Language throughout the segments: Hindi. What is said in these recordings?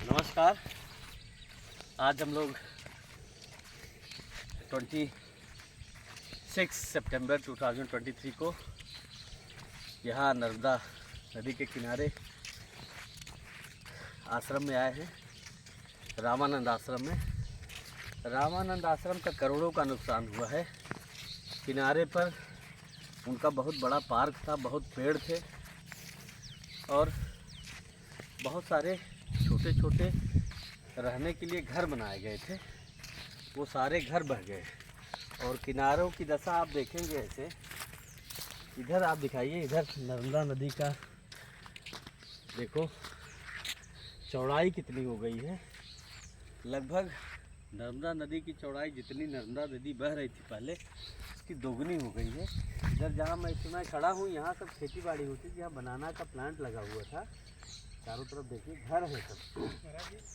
नमस्कार। आज हम लोग 26 सितंबर 2023 को यहाँ नर्मदा नदी के किनारे आश्रम में आए हैं, रामानंद आश्रम में। रामानंद आश्रम का करोड़ों का नुकसान हुआ है। किनारे पर उनका बहुत बड़ा पार्क था, बहुत पेड़ थे और बहुत सारे छोटे छोटे रहने के लिए घर बनाए गए थे। वो सारे घर बह गए और किनारों की दशा आप देखेंगे ऐसे। इधर आप दिखाइए, इधर नर्मदा नदी का देखो चौड़ाई कितनी हो गई है। लगभग नर्मदा नदी की चौड़ाई जितनी नर्मदा नदी बह रही थी पहले, उसकी दोगुनी हो गई है। इधर जहाँ मैं इस समय खड़ा हूँ, यहाँ सब खेती बाड़ी होती थी। यहाँ बनाना का प्लांट लगा हुआ था। चारों तरफ देखिए घर है सब,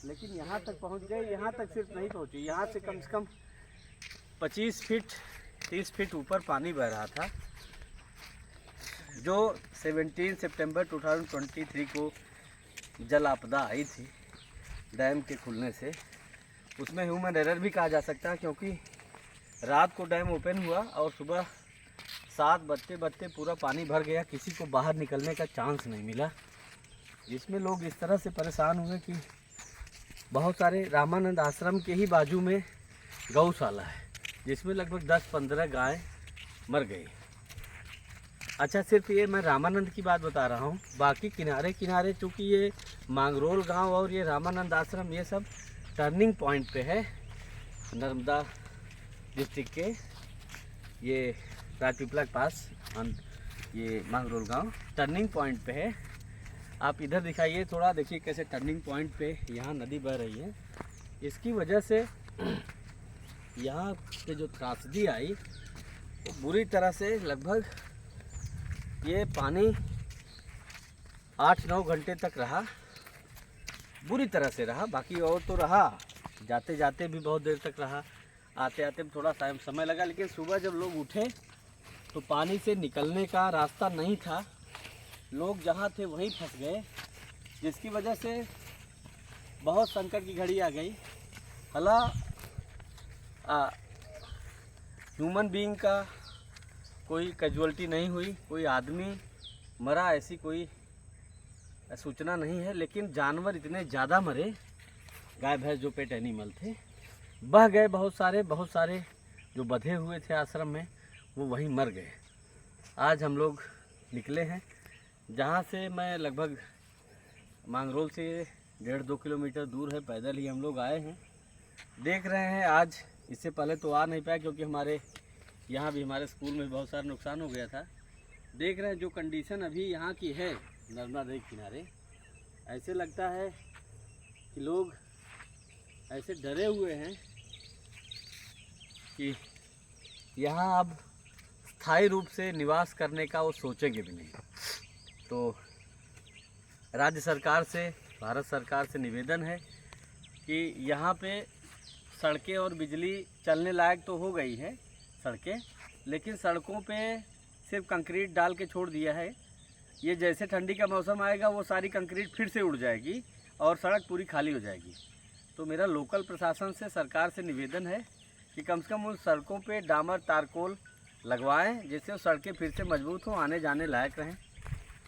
लेकिन यहाँ तक पहुँच गए। यहाँ तक सिर्फ नहीं पहुँची, यहाँ से कम 25 फीट 30 फीट ऊपर पानी बह रहा था। जो 17 सितंबर 2023 को जल आपदा आई थी डैम के खुलने से, उसमें ह्यूमन एरर भी कहा जा सकता है, क्योंकि रात को डैम ओपन हुआ और सुबह 7 बजते पूरा पानी भर गया। किसी को बाहर निकलने का चांस नहीं मिला, जिसमें लोग इस तरह से परेशान हुए कि बहुत सारे रामानंद आश्रम के ही बाजू में गौशाला है, जिसमें लगभग 10-15 गाय मर गई। अच्छा, सिर्फ ये मैं रामानंद की बात बता रहा हूँ। बाकी किनारे चूँकि ये मांगरोल गांव और ये रामानंद आश्रम ये सब टर्निंग पॉइंट पे है नर्मदा डिस्ट्रिक्ट के। ये राजपीपला के पास ये मांगरोल गांव टर्निंग पॉइंट पे है। आप इधर दिखाइए थोड़ा, देखिए कैसे टर्निंग पॉइंट पे यहाँ नदी बह रही है। इसकी वजह से यहाँ पे जो त्रासदी आई वो बुरी तरह से, लगभग ये पानी 8-9 घंटे तक रहा, बुरी तरह से रहा। बाकी और तो रहा, जाते जाते भी बहुत देर तक रहा, आते आते थोड़ा समय लगा। लेकिन सुबह जब लोग उठे तो पानी से निकलने का रास्ता नहीं था। लोग जहाँ थे वहीं फंस गए, जिसकी वजह से बहुत संकट की घड़ी आ गई। हला ह्यूमन बीइंग का कोई कैजुअलिटी नहीं हुई, कोई आदमी मरा ऐसी कोई सूचना नहीं है। लेकिन जानवर इतने ज़्यादा मरे, गाय भैंस जो पेट एनिमल थे बह गए। बहुत सारे जो बंधे हुए थे आश्रम में वो वहीं मर गए। आज हम लोग निकले हैं, जहाँ से मैं लगभग मांगरोल से 1.5-2 किलोमीटर दूर है, पैदल ही हम लोग आए हैं। देख रहे हैं आज, इससे पहले तो आ नहीं पाया क्योंकि हमारे यहाँ भी हमारे स्कूल में बहुत सारा नुकसान हो गया था। देख रहे हैं जो कंडीशन अभी यहाँ की है नर्मदा नदी किनारे, ऐसे लगता है कि लोग ऐसे डरे हुए हैं कि यहाँ अब स्थायी रूप से निवास करने का वो सोचेंगे भी नहीं। तो राज्य सरकार से, भारत सरकार से निवेदन है कि यहाँ पे सड़कें और बिजली चलने लायक तो हो गई है सड़कें, लेकिन सड़कों पे सिर्फ कंक्रीट डाल के छोड़ दिया है। ये जैसे ठंडी का मौसम आएगा वो सारी कंक्रीट फिर से उड़ जाएगी और सड़क पूरी खाली हो जाएगी। तो मेरा लोकल प्रशासन से, सरकार से निवेदन है कि कम से कम उन सड़कों पे डामर तारकोल लगवाएं, जिससे वो सड़कें फिर से मजबूत हों, आने जाने लायक रहें,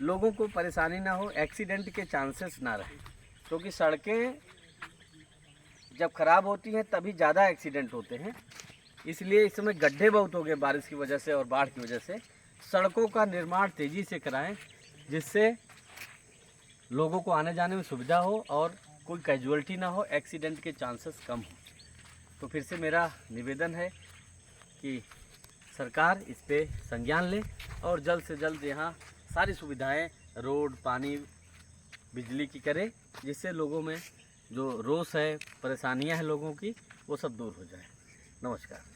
लोगों को परेशानी ना हो, एक्सीडेंट के चांसेस ना रहें। क्योंकि सड़कें जब ख़राब होती हैं तभी ज़्यादा एक्सीडेंट होते हैं। इसलिए इस समय गड्ढे बहुत हो गए बारिश की वजह से और बाढ़ की वजह से। सड़कों का निर्माण तेज़ी से कराएं, जिससे लोगों को आने जाने में सुविधा हो और कोई कैजुअलिटी ना हो, एक्सीडेंट के चांसेस कम हो। तो फिर से मेरा निवेदन है कि सरकार इस पे संज्ञान ले और जल्द से जल्द यहाँ सारी सुविधाएं, रोड, पानी, बिजली की करे, जिससे लोगों में जो रोष है, परेशानियां हैं लोगों की, वो सब दूर हो जाए। नमस्कार।